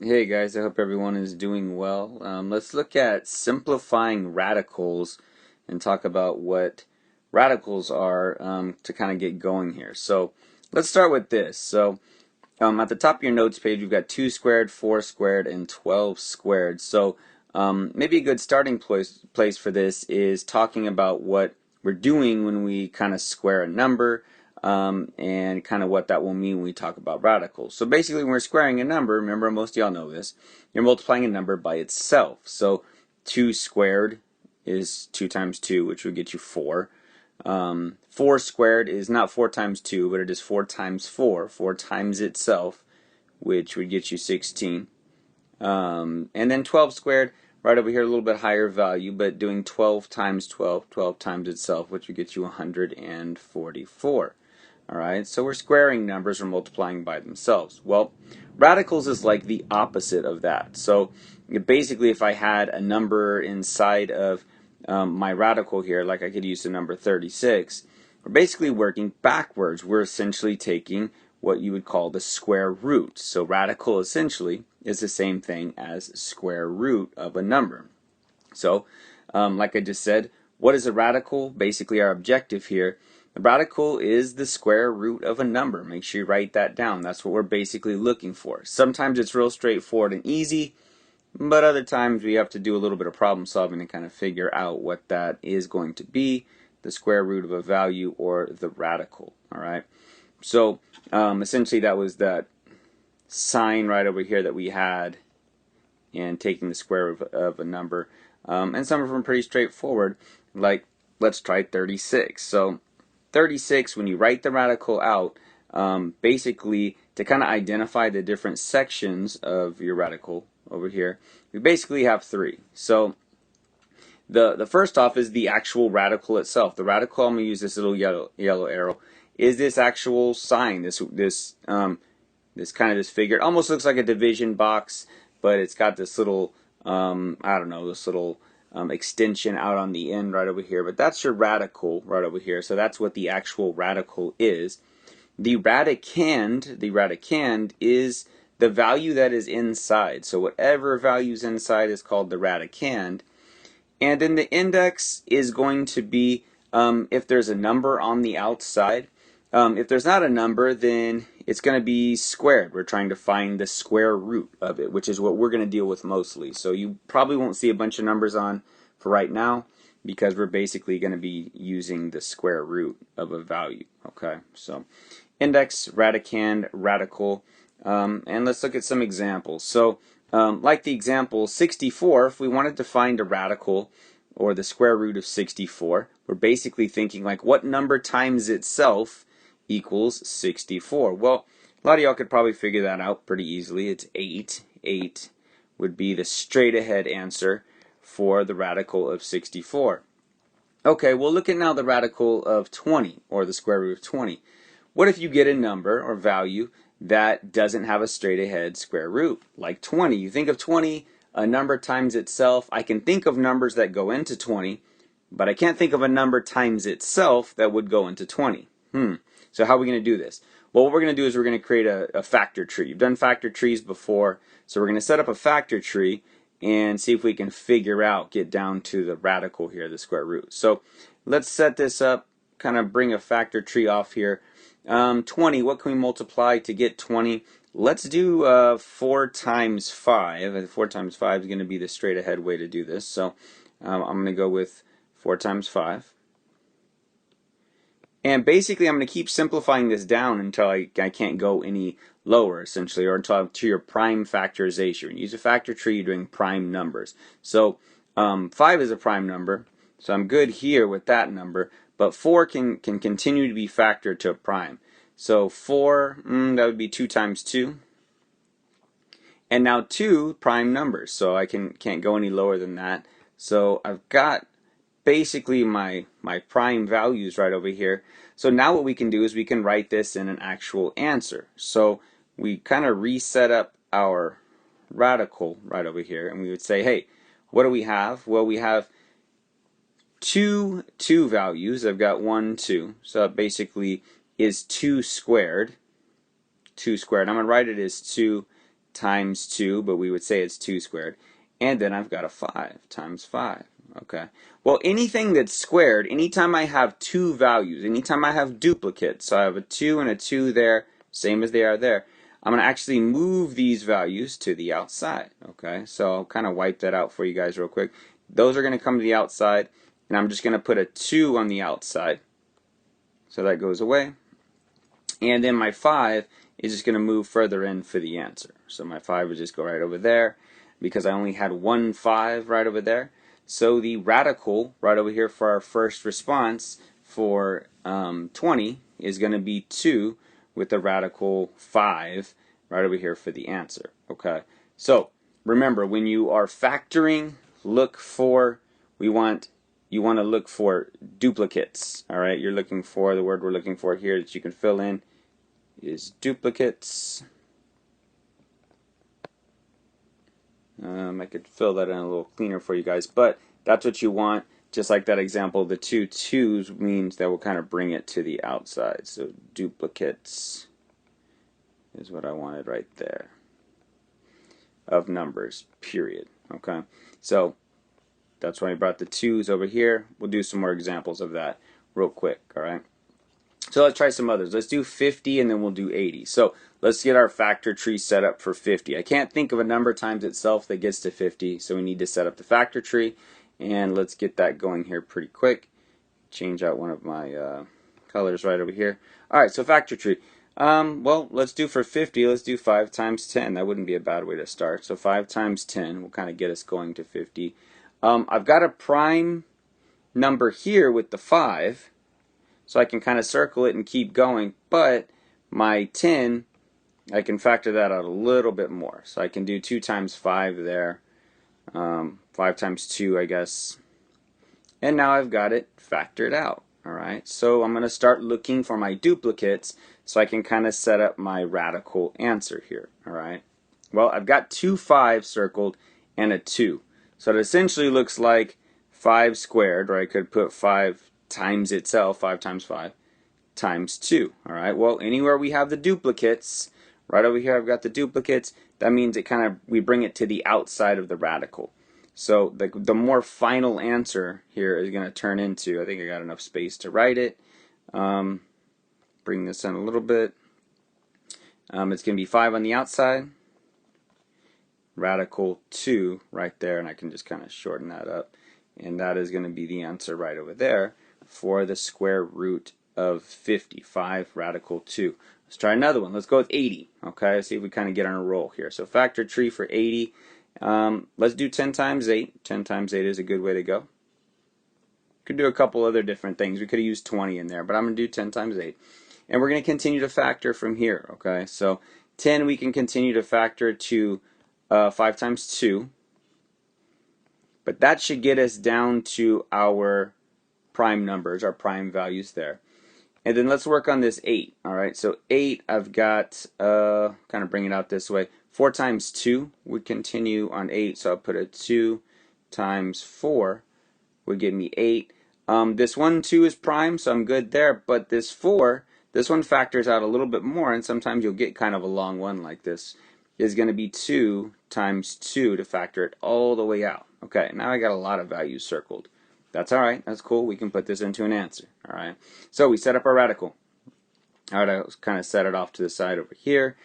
Hey guys, I hope everyone is doing well. Let's look at simplifying radicals and talk about what radicals are to kind of get going here. So let's start with this. At the top of your notes page, we've got 2 squared, 4 squared, and 12 squared. Maybe a good starting place for this is talking about what we're doing when we kind of square a number and kind of what that will mean when we talk about radicals. So basically when we're squaring a number, remember most of y'all know this, you're multiplying a number by itself. So 2 squared is 2 times 2, which would get you 4. 4 squared is not 4 times 2, but it is 4 times 4, 4 times itself, which would get you 16. And then 12 squared, right over here, a little bit higher value, but doing 12 times 12, 12 times itself, which would get you 144. Alright, so we're squaring numbers or multiplying by themselves. Well, radicals is like the opposite of that. So basically if I had a number inside of my radical here, like I could use the number 36, we're basically working backwards. We're essentially taking what you would call the square root. So radical essentially is the same thing as square root of a number. So like I just said, what is a radical? Basically our objective here. The radical is the square root of a number. Make sure you write that down. That's what we're basically looking for. Sometimes it's real straightforward and easy, but other times we have to do a little bit of problem solving to kind of figure out what that is going to be, the square root of a value or the radical. Alright, so essentially that was that sign right over here that we had and taking the square of a number. And some of them are pretty straightforward, like let's try 36. So 36, when you write the radical out, basically to kind of identify the different sections of your radical over here, we basically have 3. So the first off is the actual radical itself. The radical, I'm going to use this little yellow arrow, is this actual sign, this kind of this figure. It almost looks like a division box, but it's got this little, I don't know, this little extension out on the end right over here. But that's your radical right over here. So that's what the actual radical is. The radicand is the value that is inside. So whatever value is inside is called the radicand. And then the index is going to be if there's a number on the outside. If there's not a number, then it's going to be squared. We're trying to find the square root of it, which is what we're going to deal with mostly. So you probably won't see a bunch of numbers on for right now because we're basically going to be using the square root of a value. Okay, so index, radicand, radical, and let's look at some examples. So like the example 64, if we wanted to find a radical or the square root of 64, we're basically thinking like what number times itself equals 64. Well, a lot of y'all could probably figure that out pretty easily. It's 8. 8 would be the straight ahead answer for the radical of 64. Okay, well look at now the radical of 20 or the square root of 20. What if you get a number or value that doesn't have a straight ahead square root, like 20? You think of 20, a number times itself. I can think of numbers that go into 20, but I can't think of a number times itself that would go into 20. So how are we going to do this? Well, what we're going to do is we're going to create a factor tree. You've done factor trees before, so we're going to set up a factor tree and see if we can figure out, get down to the radical here, the square root. So let's set this up, kind of bring a factor tree off here. 20, what can we multiply to get 20? Let's do 4 times 5. 4 times 5 is going to be the straight ahead way to do this. So I'm going to go with 4 times 5. And basically I'm going to keep simplifying this down until I can't go any lower, essentially, or until to your prime factorization. When you use a factor tree, you're doing prime numbers. So 5 is a prime number, so I'm good here with that number, but 4 can continue to be factored to a prime. So 4, that would be 2 times 2. And now 2 prime numbers, so I can't go any lower than that. So I've got basically my prime values right over here. So now what we can do is we can write this in an actual answer. So we kind of reset up our radical right over here, and we would say, hey, what do we have? Well, we have two values. I've got 1, 2. So that basically is 2 squared. 2 squared. I'm going to write it as 2 times 2, but we would say it's 2 squared. And then I've got a 5 times 5. Okay. Well, anything that's squared, anytime I have two values, anytime I have duplicates, so I have a 2 and a 2 there, same as they are there, I'm going to actually move these values to the outside. Okay, so I'll kind of wipe that out for you guys real quick. Those are going to come to the outside, and I'm just going to put a 2 on the outside. So that goes away. And then my 5 is just going to move further in for the answer. So my 5 would just go right over there because I only had one 5 right over there. So the radical right over here for our first response for 20 is going to be 2 with the radical 5 right over here for the answer. Okay, so remember, when you are factoring, look for, you want to look for duplicates. All right, you're looking for, the word we're looking for here that you can fill in is duplicates. I could fill that in a little cleaner for you guys, but that's what you want. Just like that example, the 2 2s means that will kind of bring it to the outside. So duplicates is what I wanted right there of numbers, period. Okay, so that's why I brought the 2s over here. We'll do some more examples of that real quick. All right, so let's try some others. Let's do 50 and then we'll do 80. So let's get our factor tree set up for 50. I can't think of a number times itself that gets to 50, so we need to set up the factor tree, and let's get that going here pretty quick. Change out one of my colors right over here. Alright, so factor tree. Well, let's do for 50, let's do 5 times 10. That wouldn't be a bad way to start. So 5 times 10 will kind of get us going to 50. I've got a prime number here with the 5, so I can kind of circle it and keep going, but my 10, I can factor that out a little bit more. So I can do 2 times 5 there, 5 times 2, I guess. And now I've got it factored out. Alright, so I'm going to start looking for my duplicates so I can kind of set up my radical answer here. Alright, well, I've got 2 5s circled and a 2. So it essentially looks like 5 squared, or I could put 5 times itself, 5 times 5, times 2. Alright, well, anywhere we have the duplicates, right over here I've got the duplicates, that means it kind of, we bring it to the outside of the radical. So the more final answer here is going to turn into, I think I got enough space to write it. Bring this in a little bit. It's going to be 5 on the outside, radical 2 right there, and I can just kind of shorten that up. And that is going to be the answer right over there for the square root of 50, 5 radical 2. Let's try another one. Let's go with 80. Okay, let's see if we kind of get on a roll here. So factor tree for 80. Let's do 10 times 8. 10 times 8 is a good way to go. Could do a couple other different things. We could have used 20 in there, but I'm going to do 10 times 8. And we're going to continue to factor from here. Okay, so 10 we can continue to factor to 5 times 2. But that should get us down to our prime numbers, our prime values there. And then let's work on this 8. Alright, so 8 I've got, kind of bring it out this way. 4 times 2 would continue on 8, so I'll put a 2 times 4 would give me 8. This 1, 2 is prime, so I'm good there, but this 4, this one factors out a little bit more, and sometimes you'll get kind of a long one like this, is going to be 2 times 2 to factor it all the way out. Okay, now I got a lot of values circled. That's alright, that's cool, we can put this into an answer. Alright, so we set up our radical. Alright, I'll kind of set it off to the side over here.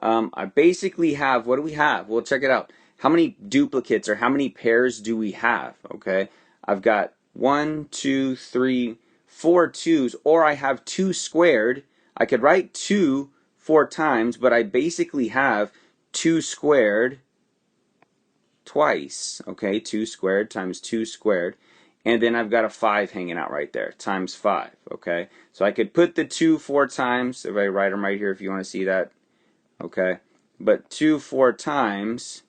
I basically have, what do we have? Well, check it out. How many duplicates or how many pairs do we have? Okay, I've got 1, 2, 3, 4 2s, or I have 2 squared. I could write 2 4 times, but I basically have 2 squared twice. Okay, 2 squared times 2 squared. And then I've got a 5 hanging out right there, times 5. Okay, so I could put the 2 4 times, if I write them right here if you want to see that. Okay, but 2 4 times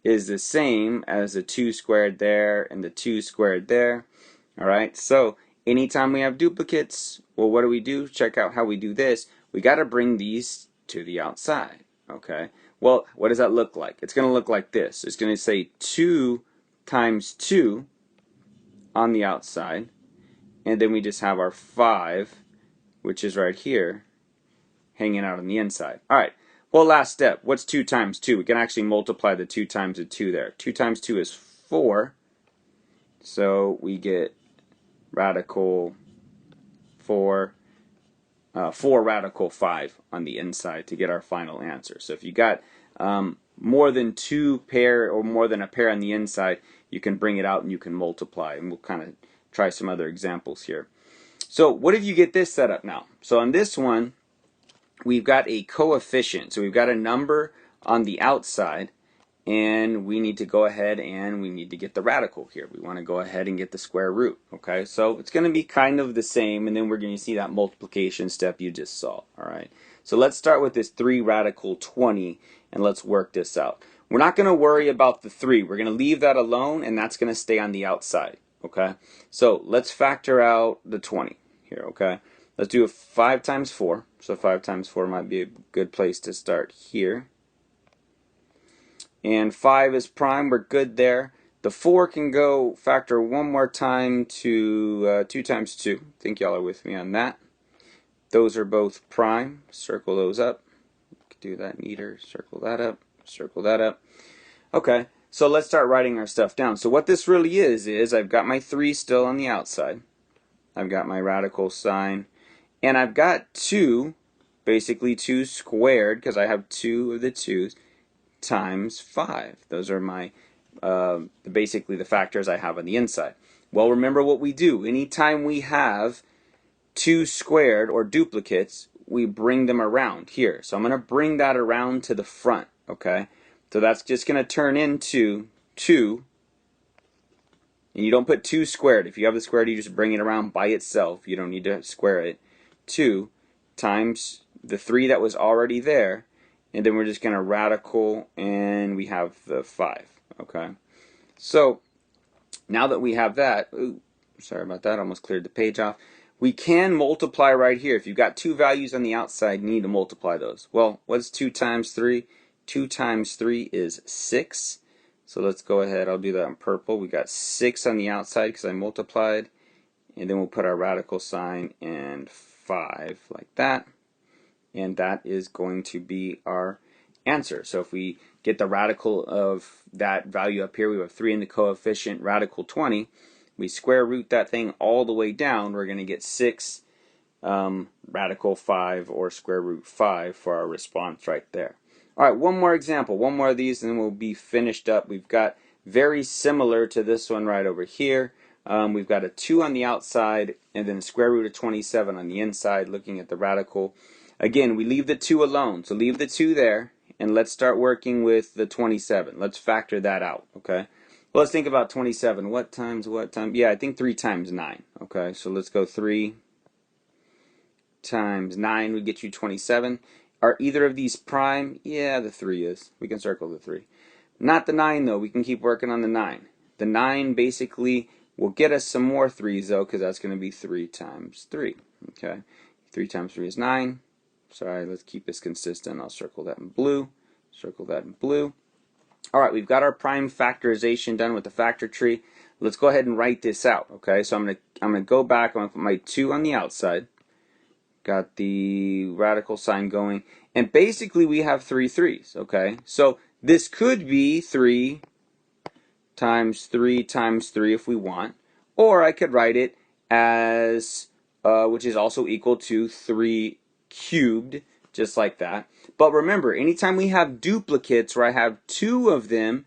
is the same as the 2 squared there and the 2 squared there. Alright, so anytime we have duplicates, well, what do? Check out how we do this. We got to bring these to the outside. Okay, well, what does that look like? It's going to look like this. It's going to say 2 times 2 on the outside, and then we just have our 5, which is right here, hanging out on the inside. Alright, Well, last step. What's 2 times 2? We can actually multiply the 2 times the 2 there. 2 times 2 is 4. So we get radical 4, 4 radical 5 on the inside to get our final answer. So if you got more than 2 pair or more than a pair on the inside, you can bring it out and you can multiply. And we'll kind of try some other examples here. So what if you get this set up now? So on this one, we've got a coefficient. So we've got a number on the outside, and we need to go ahead and we need to get the radical here. We want to go ahead and get the square root. Okay, so it's going to be kind of the same, and then we're going to see that multiplication step you just saw. All right, so let's start with this 3 radical 20, and let's work this out. We're not going to worry about the 3. We're going to leave that alone, and that's going to stay on the outside. Okay, so let's factor out the 20 here. Okay, let's do a 5 times 4. So 5 times 4 might be a good place to start here. And 5 is prime, we're good there. The 4 can go factor one more time to 2 times 2. I think y'all are with me on that. Those are both prime. Circle those up. Do that neater. Circle that up. Circle that up. Okay, so let's start writing our stuff down. So what this really is I've got my 3 still on the outside. I've got my radical sign. And I've got 2, basically 2 squared, because I have 2 of the 2's, times 5. Those are my basically the factors I have on the inside. Well, remember what we do. Anytime we have 2 squared or duplicates, we bring them around here. So I'm going to bring that around to the front. Okay, so that's just going to turn into 2. And you don't put 2 squared. If you have the squared, you just bring it around by itself. You don't need to square it. 2 times the 3 that was already there, and then we're just going to radical, and we have the 5. Okay, so now that we have that, ooh, sorry about that, almost cleared the page off. We can multiply right here. If you've got 2 values on the outside, you need to multiply those. Well, what's 2 times 3? 2 times 3 is 6. So let's go ahead, I'll do that in purple. We got 6 on the outside because I multiplied, and then we'll put our radical sign and 5 like that, and that is going to be our answer. So if we get the radical of that value up here, we have 3 in the coefficient, radical 20, we square root that thing all the way down, we're going to get 6 radical 5 or square root 5 for our response right there. Alright, one more example, one more of these, and then we'll be finished up. We've got very similar to this one right over here. We've got a 2 on the outside and then a square root of 27 on the inside, looking at the radical. Again, we leave the 2 alone, so leave the 2 there, and let's start working with the 27. Let's factor that out, okay? Well, let's think about 27. What times what time? Yeah, I think 3 times 9, okay? So let's go 3 times 9 would get you 27. Are either of these prime? Yeah, the 3 is. We can circle the 3. Not the 9, though. We can keep working on the 9. The 9 basically will get us some more 3's, though, because that's going to be 3 times 3. Okay? 3 times 3 is 9. Sorry, let's keep this consistent. I'll circle that in blue. Circle that in blue. Alright, we've got our prime factorization done with the factor tree. Let's go ahead and write this out. Okay, so I'm gonna go back. I'm going to put my 2 on the outside. Got the radical sign going, and basically we have 3 3's. Okay, so this could be 3 times 3 times 3 if we want, or I could write it as which is also equal to 3 cubed, just like that. But remember, anytime we have duplicates where I have 2 of them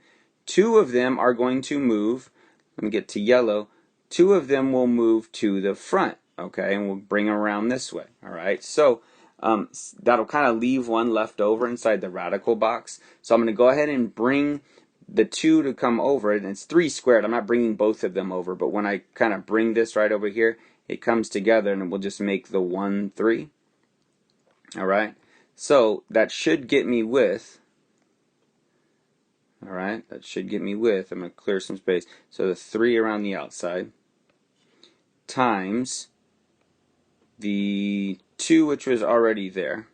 are going to move. Let me get to yellow. 2 of them will move to the front. Okay, and we'll bring them around this way. Alright, so that'll kind of leave one left over inside the radical box. So I'm going to go ahead and bring the 2 to come over, and it's 3 squared. I'm not bringing both of them over, but when I kind of bring this right over here, it comes together, and we'll just make the 1 3. Alright, so that should get me with, alright, that should get me with, I'm going to clear some space, so the 3 around the outside times the 2 which was already there.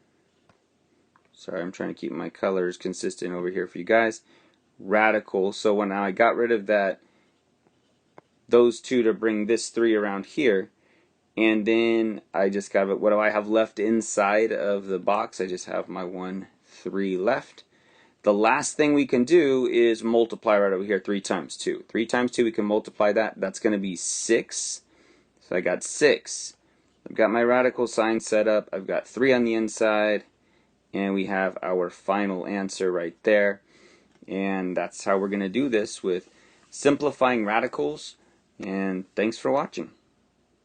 Sorry, I'm trying to keep my colors consistent over here for you guys. Radical, so when I got rid of that, those 2 to bring this 3 around here, and then I just got it. What do I have left inside of the box? I just have my 1 3 left. The last thing we can do is multiply right over here, 3 times 2. 3 times 2, we can multiply that. That's going to be 6. So I got 6. I've got my radical sign set up. I've got 3 on the inside. And we have our final answer right there. And that's how we're going to do this with simplifying radicals. And thanks for watching.